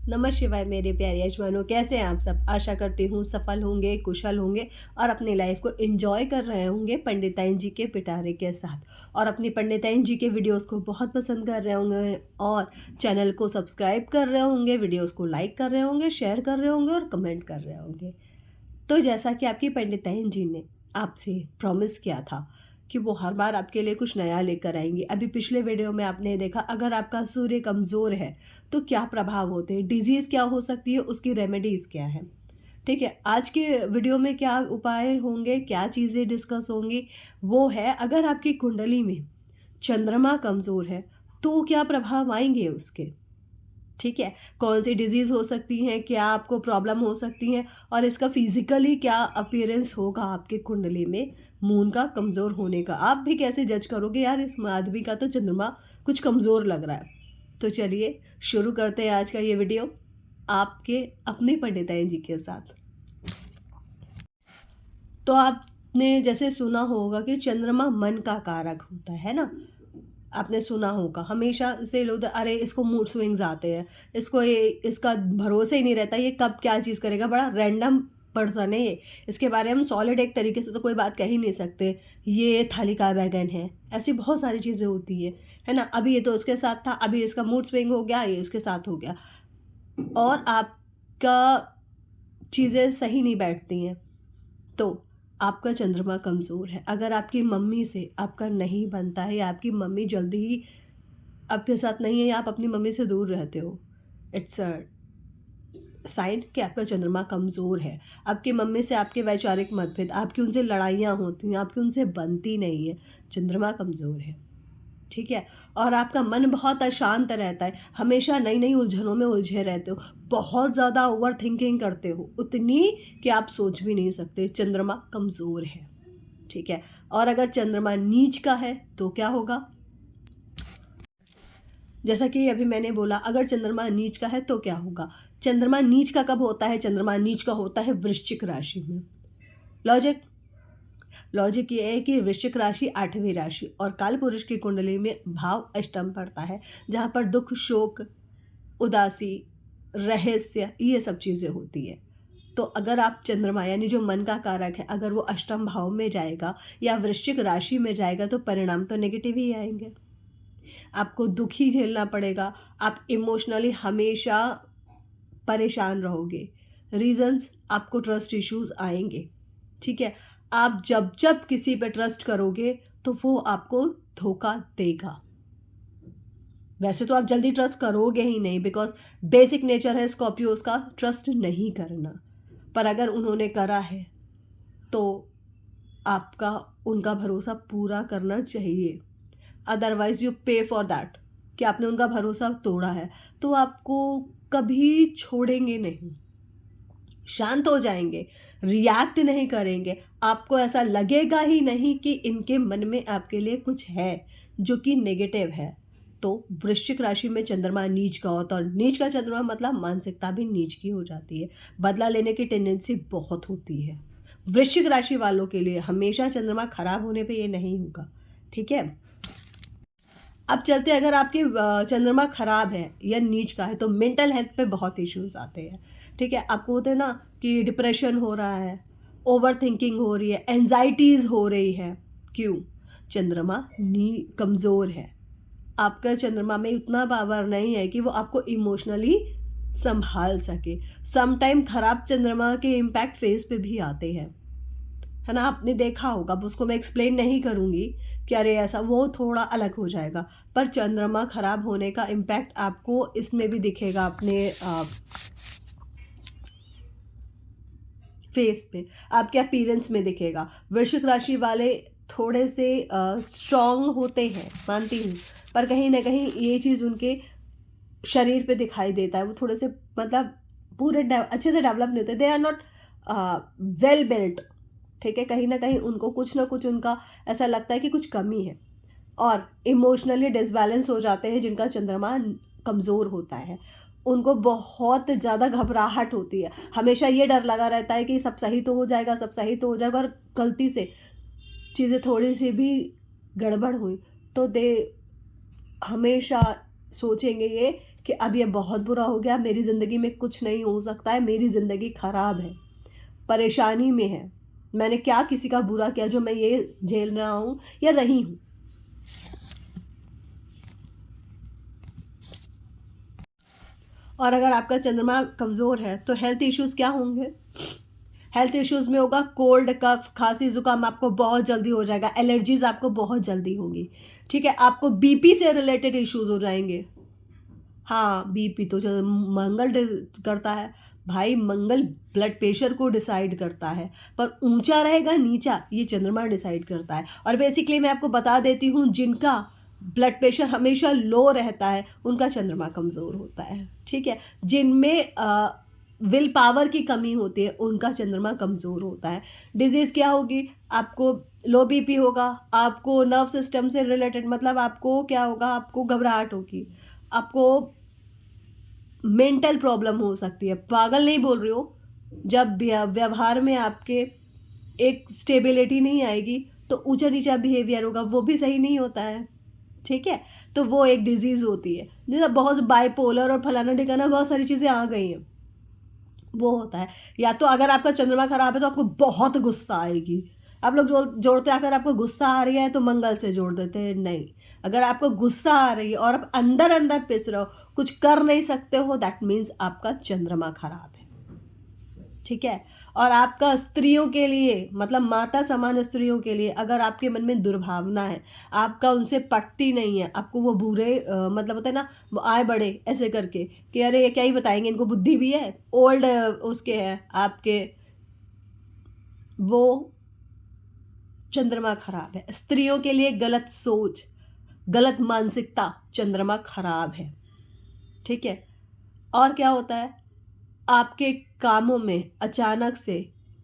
नमः शिवाय मेरे प्यारे यजमानों, कैसे हैं आप सब? आशा करती हूँ सफल होंगे, कुशल होंगे और अपनी लाइफ को एंजॉय कर रहे होंगे पंडिताइन जी के पिटारे के साथ और अपनी पंडिताइन जी के वीडियोस को बहुत पसंद कर रहे होंगे और चैनल को सब्सक्राइब कर रहे होंगे, वीडियोस को लाइक कर रहे होंगे, शेयर कर रहे होंगे और कमेंट कर रहे होंगे। तो जैसा कि आपकी पंडिताइन जी ने आपसे प्रॉमिस किया था कि वो हर बार आपके लिए कुछ नया लेकर आएँगी। अभी पिछले वीडियो में आपने देखा, अगर आपका सूर्य कमज़ोर है तो क्या प्रभाव होते हैं, डिज़ीज़ क्या हो सकती है, उसकी रेमेडीज़ क्या है। ठीक है, आज के वीडियो में क्या उपाय होंगे, क्या चीज़ें डिस्कस होंगी, वो है अगर आपकी कुंडली में चंद्रमा कमज़ोर है तो क्या प्रभाव आएँगे उसके। ठीक है? कौन-सी डिज़ीज़ हो सकती हैं, क्या आपको प्रॉब्लम हो सकती हैं और इसका फ़िज़िकली क्या अपीयरेंस होगा आपके कुंडली में मून का कमज़ोर होने का। आप भी कैसे जज करोगे, यार इस आदमी का तो चंद्रमा कुछ कमज़ोर लग रहा है। तो चलिए शुरू करते हैं आज का ये वीडियो आपके अपने पंडिताइन जी के साथ। तो आपने जैसे सुना होगा कि चंद्रमा मन का कारक होता है ना? आपने सुना होगा हमेशा से लोग अरे इसको मूड स्विंग्स आते हैं, इसको ये इसका भरोसा ही नहीं रहता, ये कब क्या चीज़ करेगा, बड़ा रैंडम पर्सन है ये, इसके बारे में हम सॉलिड एक तरीके से तो कोई बात कह ही नहीं सकते, ये थाली का बैगन है। ऐसी बहुत सारी चीज़ें होती है ना? अभी ये तो उसके साथ था, अभी इसका मूड स्विंग हो गया, ये उसके साथ हो गया और आपका चीज़ें सही नहीं बैठती हैं। तो आपका चंद्रमा कमज़ोर है। अगर आपकी मम्मी से आपका नहीं बनता है या आपकी मम्मी जल्दी ही आपके साथ नहीं है या आप अपनी मम्मी से दूर रहते हो, इट्स अ साइन कि आपका चंद्रमा कमज़ोर है। आपकी मम्मी से आपके वैचारिक मतभेद, आपकी उनसे लड़ाइयाँ होती हैं, आपकी उनसे बनती नहीं है, चंद्रमा कमज़ोर है। ठीक है? और आपका मन बहुत अशांत रहता है, हमेशा नई-नई उलझनों में उलझे रहते हो, बहुत ज़्यादा ओवरथिंकिंग करते हो, उतनी कि आप सोच भी नहीं सकते, चंद्रमा कमज़ोर है। ठीक है? और अगर चंद्रमा नीच का है, तो क्या होगा? जैसा कि अभी मैंने बोला, अगर चंद्रमा नीच का है तो क्या होगा? चंद्रमा नीच का कब होता है? चंद्रमा नीच का होता है वृश्चिक राशि में। लॉजिक लॉजिक ये है कि वृश्चिक राशि 8वीं राशि और कालपुरुष की कुंडली में भाव अष्टम पड़ता है, जहाँ पर दुःख, शोक, उदासी, रहस्य ये सब चीज़ें होती है। तो अगर आप चंद्रमा यानी जो मन का कारक है, अगर वो अष्टम भाव में जाएगा या वृश्चिक राशि में जाएगा तो परिणाम तो नेगेटिव ही आएँगे। आपको दुःख ही झेलना पड़ेगा, आप इमोशनली हमेशा परेशान रहोगे। रीज़न्स आपको ट्रस्ट इश्यूज़ आएँगे, ठीक है? आप जब-जब किसी पे ट्रस्ट करोगे, तो वो आपको धोखा देगा। वैसे तो आप जल्दी ट्रस्ट करोगे ही नहीं बिकॉज़ बेसिक नेचर है स्कॉर्पियोज़ का ट्रस्ट नहीं करना। पर अगर उन्होंने करा है, तो आपका उनका भरोसा पूरा करना चाहिए। अदरवाइज़ यू पे फॉर दैट कि आपने उनका भरोसा तोड़ा है, तो आपको कभी छोड़ेंगे नहीं। शांत हो जाएँगे, रिएक्ट नहीं करेंगे। आपको ऐसा लगेगा ही नहीं कि इनके मन में आपके लिए कुछ है, जो कि नेगेटिव है। तो वृश्चिक राशि में चंद्रमा नीच का होता है और नीच का चंद्रमा मतलब मानसिकता भी नीच की हो जाती है। बदला लेने की टेंडेंसी बहुत होती है। वृश्चिक राशि वालों के लिए हमेशा चंद्रमा खराब होने पे ये नहीं होगा, ठीक है? अब चलते हैं, अगर आपके चंद्रमा खराब है या नीच का है तो मेंटल हेल्थ पे बहुत इश्यूज आते हैं। ठीक है, आपको होते हैं ना कि डिप्रेशन हो रहा है, ओवर थिंकिंग हो रही है, एंजाइटीज हो रही है। क्यों? चंद्रमा नी कमज़ोर है। आपका चंद्रमा में उतना पावर नहीं है कि वो आपको इमोशनली संभाल सके। सम टाइम खराब चंद्रमा के इम्पैक्ट फेस पे भी आते हैं, है ना? आपने देखा होगा, अब उसको मैं एक्सप्लेन नहीं करूँगी कि अरे ऐसा, वो थोड़ा अलग हो जाएगा। पर चंद्रमा खराब होने का इम्पैक्ट आपको इसमें भी दिखेगा अपने फेस पे, आपके अपीयरेंस में दिखेगा। वृश्चिक राशि वाले थोड़े से स्ट्रॉन्ग होते हैं, मानती हूँ, पर कहीं न कहीं ये चीज़ उनके शरीर पे दिखाई देता है। वो थोड़े से मतलब पूरे अच्छे से डेवलप नहीं होते। They are not well built. ठीक है? कहीं न कहीं उनको कुछ न कुछ उनका ऐसा लगता है कि कुछ कमी है और इमोशनली डिसबैलेंस हो जाते हैं जिनका चंद्रमा कमज़ोर होता है। उनको बहुत ज़्यादा घबराहट होती है। हमेशा ये डर लगा रहता है कि सब सही तो हो जाएगा, सब सही तो हो जाएगा और गलती से चीज़ें थोड़ी-सी भी गड़बड़ हुई तो दे हमेशा सोचेंगे ये कि अब ये बहुत बुरा हो गया, मेरी ज़िंदगी में कुछ नहीं हो सकता है, मेरी ज़िंदगी ख़राब है, परेशानी में है, मैंने क्या किसी का बुरा किया जो मैं ये झेल रहा हूँ या रही हूँ। और अगर आपका चंद्रमा कमज़ोर है तो हेल्थ इश्यूज़ क्या होंगे? हेल्थ इश्यूज़ में होगा कोल्ड, कफ, खांसी, ज़ुकाम आपको बहुत जल्दी हो जाएगा, एलर्जीज़ आपको बहुत जल्दी होंगी, ठीक है? आपको बीपी से रिलेटेड इश्यूज़ हो जाएंगे। हाँ, बीपी तो जो मंगल करता है भाई, मंगल ब्लड प्रेशर को डिसाइड करता है, पर ऊंचा रहेगा नीचा ये चंद्रमा डिसाइड करता है। और बेसिकली मैं आपको बता देती हूँ, जिनका ब्लड प्रेशर हमेशा लो रहता है उनका चंद्रमा कमज़ोर होता है, ठीक है? जिनमें विल पावर की कमी होती है उनका चंद्रमा कमज़ोर होता है। डिजीज़ क्या होगी? आपको लो बीपी होगा, आपको नर्व सिस्टम से रिलेटेड, मतलब आपको क्या होगा, आपको घबराहट होगी, आपको मेंटल प्रॉब्लम हो सकती है। पागल नहीं बोल रही हो, जब व्यवहार में आपके एक स्टेबिलिटी नहीं आएगी तो ऊंचा नीचा बिहेवियर होगा, वो भी सही नहीं होता है, ठीक है? तो वो एक डिजीज़ होती है, जैसे बहुत बाइपोलर और फलाना ढिकाना बहुत सारी चीज़ें आ गई हैं, वो होता है। या तो अगर आपका चंद्रमा खराब है तो आपको बहुत गुस्सा आएगी, आप लोग जोड़ते हैं, अगर आपको गुस्सा आ रही है तो मंगल से जोड़ देते हैं, नहीं। अगर आपको गुस्सा आ रही है और आप अंदर अंदर पिस रहे हो, कुछ कर नहीं सकते हो, दैट मीन्स आपका चंद्रमा खराब है, ठीक है? और आपका स्त्रियों के लिए, मतलब माता समान स्त्रियों के लिए, अगर आपके मन में दुर्भावना है, आपका उनसे पटती नहीं है, आपको वो बुरे मतलब होता है ना, वो आए बड़े ऐसे करके कि अरे ये क्या ही बताएंगे, इनको बुद्धि भी है, ओल्ड उसके हैं आपके, वो चंद्रमा खराब है। स्त्रियों के लिए गलत सोच, गलत मानसिकता, चंद्रमा खराब है, ठीक है? और क्या होता है, आपके कामों में अचानक से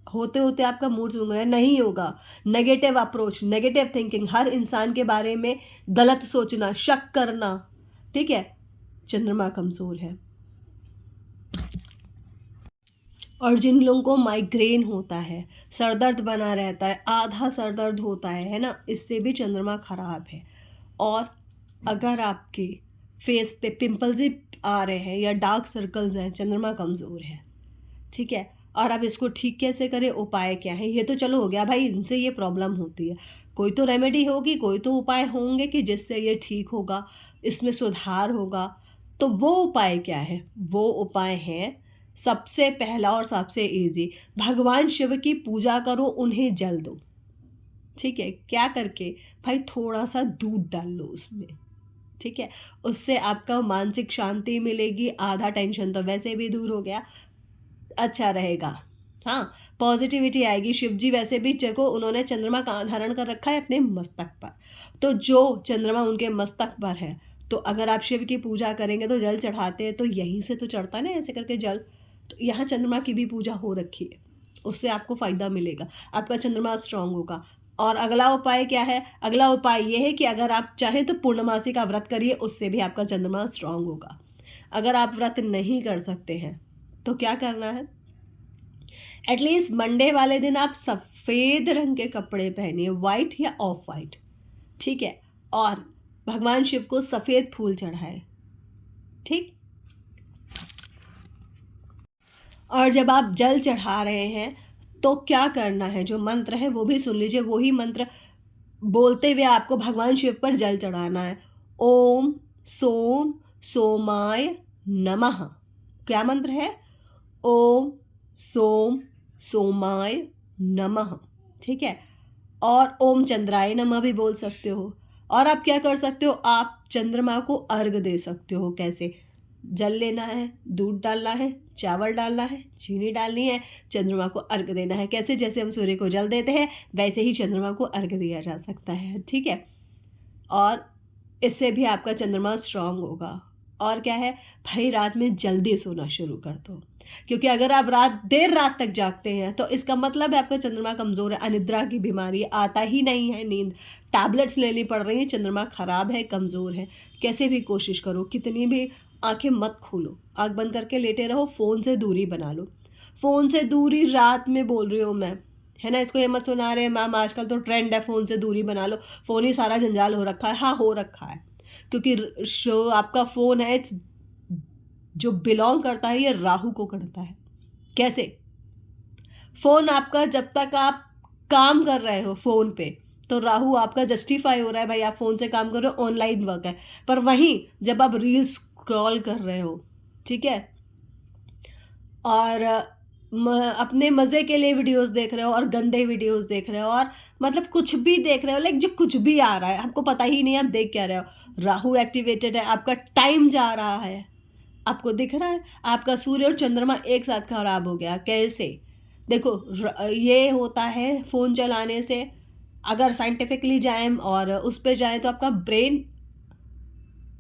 होते होते आपका मूड स्विंग होगा, नहीं होगा, नेगेटिव अप्रोच, नेगेटिव थिंकिंग, हर इंसान के बारे में गलत सोचना, शक करना, ठीक है? चंद्रमा कमजोर है। और जिन लोगों को माइग्रेन होता है, सर दर्द बना रहता है, आधा सर दर्द होता है ना, इससे भी चंद्रमा खराब है। और अगर आपके फेस पे पिंपल्स आ रहे हैं या डार्क सर्कल्स हैं, चंद्रमा कमज़ोर है, ठीक है? और आप इसको ठीक कैसे करें, उपाय क्या है? ये तो चलो हो गया भाई, इनसे ये प्रॉब्लम होती है, कोई तो रेमेडी होगी, कोई तो उपाय होंगे कि जिससे ये ठीक होगा, इसमें सुधार होगा। तो वो उपाय क्या है? वो उपाय है, सबसे पहला और सबसे ईजी, भगवान शिव की पूजा करो, उन्हें जल दो, ठीक है? क्या करके भाई, थोड़ा सा दूध डाल लो उसमें, ठीक है? उससे आपका मानसिक शांति मिलेगी, आधा टेंशन तो वैसे भी दूर हो गया, अच्छा रहेगा। हाँ, पॉजिटिविटी आएगी। शिव जी वैसे भी देखो, उन्होंने चंद्रमा कहाँ धारण कर रखा है, अपने मस्तक पर, तो जो चंद्रमा उनके मस्तक पर है, तो अगर आप शिव की पूजा करेंगे तो जल चढ़ाते हैं तो यहीं से तो चढ़ता है ना, ऐसे करके जल, तो यहाँ चंद्रमा की भी पूजा हो रखी है, उससे आपको फ़ायदा मिलेगा, आपका चंद्रमा स्ट्रांग होगा। और अगला उपाय क्या है? अगला उपाय ये है कि अगर आप चाहें तो पूर्णमासी का व्रत करिए, उससे भी आपका चंद्रमा स्ट्रांग होगा। अगर आप व्रत नहीं कर सकते हैं तो क्या करना है, एटलीस्ट मंडे वाले दिन आप सफ़ेद रंग के कपड़े पहनिए, वाइट या ऑफ वाइट, ठीक है? और भगवान शिव को सफ़ेद फूल चढ़ाए, ठीक? और जब आप जल चढ़ा रहे हैं तो क्या करना है, जो मंत्र है वो भी सुन लीजिए, वही मंत्र बोलते हुए आपको भगवान शिव पर जल चढ़ाना है। ओम सोम सोमाय नमः। क्या मंत्र है? ओम सोम सोमाय नमः, ठीक है? और ओम चंद्राय नमः भी बोल सकते हो। और आप क्या कर सकते हो, आप चंद्रमा को अर्घ दे सकते हो। कैसे? जल लेना है, दूध डालना है, चावल डालना है, चीनी डालनी है, चंद्रमा को अर्घ देना है। कैसे? जैसे हम सूर्य को जल देते हैं वैसे ही चंद्रमा को अर्घ दिया जा सकता है, ठीक है? और इससे भी आपका चंद्रमा स्ट्रांग होगा। और क्या है भाई, रात में जल्दी सोना शुरू कर दो, क्योंकि अगर आप देर रात तक जागते हैं तो इसका मतलब है आपका चंद्रमा कमज़ोर है, अनिद्रा की बीमारी, आता ही नहीं है नींद, टैबलेट्स लेनी पड़ रही हैं, चंद्रमा ख़राब है, कमज़ोर है। कैसे भी कोशिश करो, कितनी भी आंखें मत खोलो, आंख बंद करके लेटे रहो, फ़ोन से दूरी बना लो। फ़ोन से दूरी रात में बोल रही हूँ मैं, है ना? इसको ये मत सुना रहे मैम, आजकल तो ट्रेंड है फ़ोन से दूरी बना लो, फ़ोन ही सारा जंजाल हो रखा है। हाँ, हो रखा है, क्योंकि आपका फ़ोन है, इट्स जो बिलोंग करता है ये राहु को करता है। कैसे? फोन आपका जब तक आप काम कर रहे हो फोन पे तो राहु आपका जस्टिफाई हो रहा है, भाई आप फोन से काम कर रहे हो, ऑनलाइन वर्क है। पर वहीं जब आप रील्स स्क्रॉल कर रहे हो, ठीक है, और अपने मज़े के लिए वीडियोस देख रहे हो और गंदे वीडियोस देख रहे हो और मतलब कुछ भी देख रहे हो, लाइक जो कुछ भी आ रहा है आपको पता ही नहीं है आप देख क्या रहे हो, राहु एक्टिवेटेड है, आपका टाइम जा रहा है, आपको दिख रहा है आपका सूर्य और चंद्रमा एक साथ खराब हो गया। कैसे? देखो ये होता है फ़ोन चलाने से। अगर साइंटिफिकली जाएं और उस पे जाएं तो आपका ब्रेन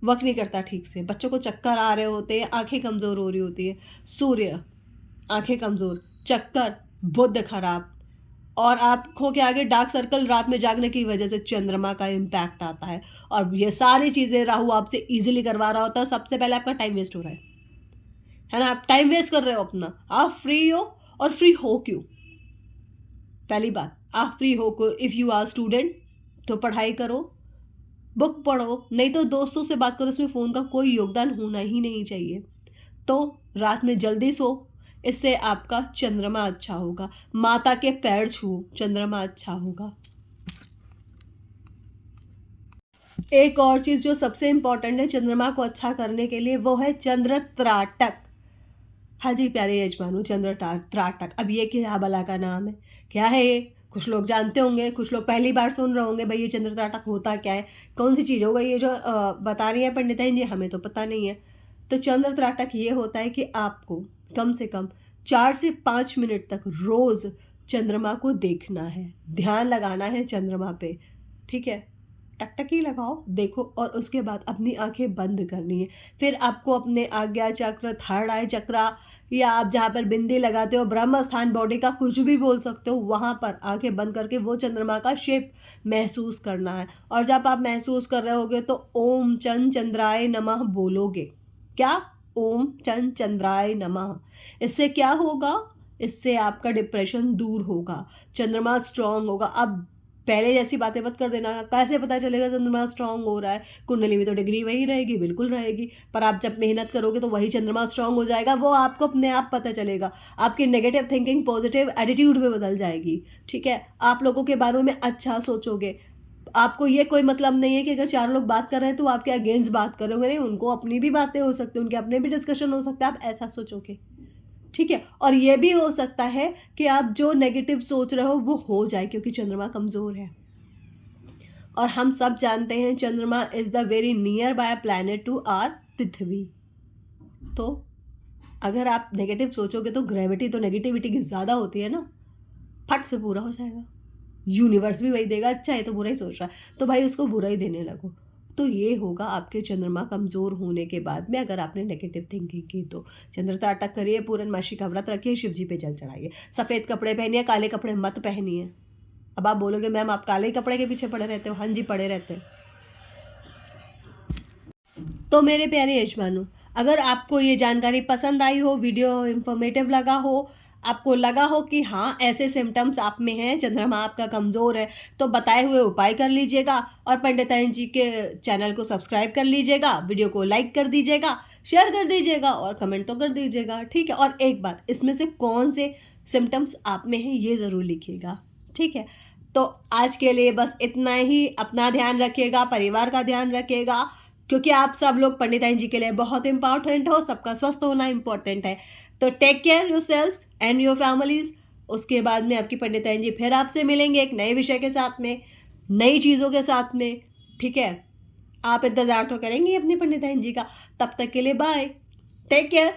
वर्क नहीं करता ठीक से, बच्चों को चक्कर आ रहे होते हैं, आंखें कमज़ोर हो रही होती है। सूर्य आंखें कमज़ोर, चक्कर, बुद्ध खराब, और आँखों के आगे डार्क सर्कल रात में जागने की वजह से चंद्रमा का इम्पैक्ट आता है। और ये सारी चीज़ें राहु आपसे ईज़िली करवा रहा होता है। सबसे पहले आपका टाइम वेस्ट हो रहा है ना? आप टाइम वेस्ट कर रहे हो अपना। आप फ्री हो, और फ्री हो क्यों? पहली बात, आप फ्री हो को इफ़ यू आर स्टूडेंट तो पढ़ाई करो, बुक पढ़ो, नहीं तो दोस्तों से बात करो, उसमें फ़ोन का कोई योगदान होना ही नहीं चाहिए। तो रात में जल्दी सो, इससे आपका चंद्रमा अच्छा होगा। माता के पैर छुओ, चंद्रमा अच्छा होगा। एक और चीज़ जो सबसे इम्पॉर्टेंट है चंद्रमा को अच्छा करने के लिए, वो है चंद्र त्राटक। हाँ जी प्यारे यजमानों, चंद्र त्राटक। अब ये क्या भला का नाम है? क्या है ये? कुछ लोग जानते होंगे, कुछ लोग पहली बार सुन रहे होंगे, भाई ये चंद्र त्राटक होता क्या है, कौन सी चीज़ होगा ये जो बता रही है पंडिताइन जी, हमें तो पता नहीं है। तो चंद्र त्राटक ये होता है कि आपको कम से कम 4 से 5 मिनट तक रोज़ चंद्रमा को देखना है, ध्यान लगाना है चंद्रमा पे, ठीक है? टकटकी लगाओ, देखो, और उसके बाद अपनी आंखें बंद करनी है। फिर आपको अपने आज्ञा चक्र, थर्ड आई चक्र, या आप जहाँ पर बिंदी लगाते हो, ब्रह्म स्थान, बॉडी का कुछ भी बोल सकते हो, वहाँ पर आंखें बंद करके वो चंद्रमा का शेप महसूस करना है। और जब आप महसूस कर रहे होगे तो ओम चंद चंद्राय नमः बोलोगे। क्या? ओम चंद चंद्राय नमः। इससे क्या होगा? इससे आपका डिप्रेशन दूर होगा, चंद्रमा स्ट्रांग होगा। अब पहले जैसी बातें मत कर देना, कैसे पता चलेगा चंद्रमा स्ट्रांग हो रहा है? कुंडली में तो डिग्री वही रहेगी, बिल्कुल रहेगी, पर आप जब मेहनत करोगे तो वही चंद्रमा स्ट्रांग हो जाएगा, वो आपको अपने आप पता चलेगा। आपकी नेगेटिव थिंकिंग पॉजिटिव एटीट्यूड में बदल जाएगी, ठीक है? आप लोगों के बारे में अच्छा सोचोगे। आपको ये कोई मतलब नहीं है कि अगर 4 लोग बात कर रहे हैं तो आपके अगेंस्ट बात करोगे, नहीं, उनको अपनी भी बातें हो सकती हैं, उनके अपने भी डिस्कशन हो सकता है, आप ऐसा सोचोगे, ठीक है? और ये भी हो सकता है कि आप जो नेगेटिव सोच रहे हो वो हो जाए, क्योंकि चंद्रमा कमज़ोर है। और हम सब जानते हैं चंद्रमा is the very nearby planet to our पृथ्वी। तो अगर आप नेगेटिव सोचोगे तो ग्रेविटी तो नेगेटिविटी की ज़्यादा होती है ना, फट से पूरा हो जाएगा। यूनिवर्स भी वही देगा, अच्छा है तो बुरा ही सोच रहा है, तो भाई उसको बुरा ही देने लगो। तो ये होगा आपके चंद्रमा कमज़ोर होने के बाद में, अगर आपने नेगेटिव थिंकिंग की तो। चंद्र त्राटक करिए, पूर्णमासी का व्रत रखिए, शिव जी पे जल चढ़ाइए, सफ़ेद कपड़े पहनिए, काले कपड़े मत पहनिए। अब आप बोलोगे मैम आप काले कपड़े के पीछे पड़े रहते हो। हाँ जी, पड़े रहते हैं। तो मेरे प्यारे यजमानों, अगर आपको ये जानकारी पसंद आई हो, वीडियो इन्फॉर्मेटिव लगा हो, आपको लगा हो कि हाँ ऐसे सिम्टम्स आप में हैं, चंद्रमा आपका कमज़ोर है, तो बताए हुए उपाय कर लीजिएगा, और पंडिताइन जी के चैनल को सब्सक्राइब कर लीजिएगा, वीडियो को लाइक कर दीजिएगा, शेयर कर दीजिएगा, और कमेंट तो कर दीजिएगा, ठीक है? और एक बात, इसमें से कौन से सिम्टम्स आप में हैं ये ज़रूर लिखिएगा, ठीक है? तो आज के लिए बस इतना ही। अपना ध्यान रखिएगा, परिवार का ध्यान रखिएगा, क्योंकि आप सब लोग पंडिताइन जी के लिए बहुत इंपॉर्टेंट हो, सबका स्वस्थ होना इंपॉर्टेंट है। तो take care yourself and your families. उसके बाद में आपकी पंडिताइन जी फिर आपसे मिलेंगे एक नए विषय के साथ में, नई चीज़ों के साथ में, ठीक है? आप इंतज़ार तो करेंगे अपनी पंडिताइन जी का। तब तक के लिए बाय, टेक केयर।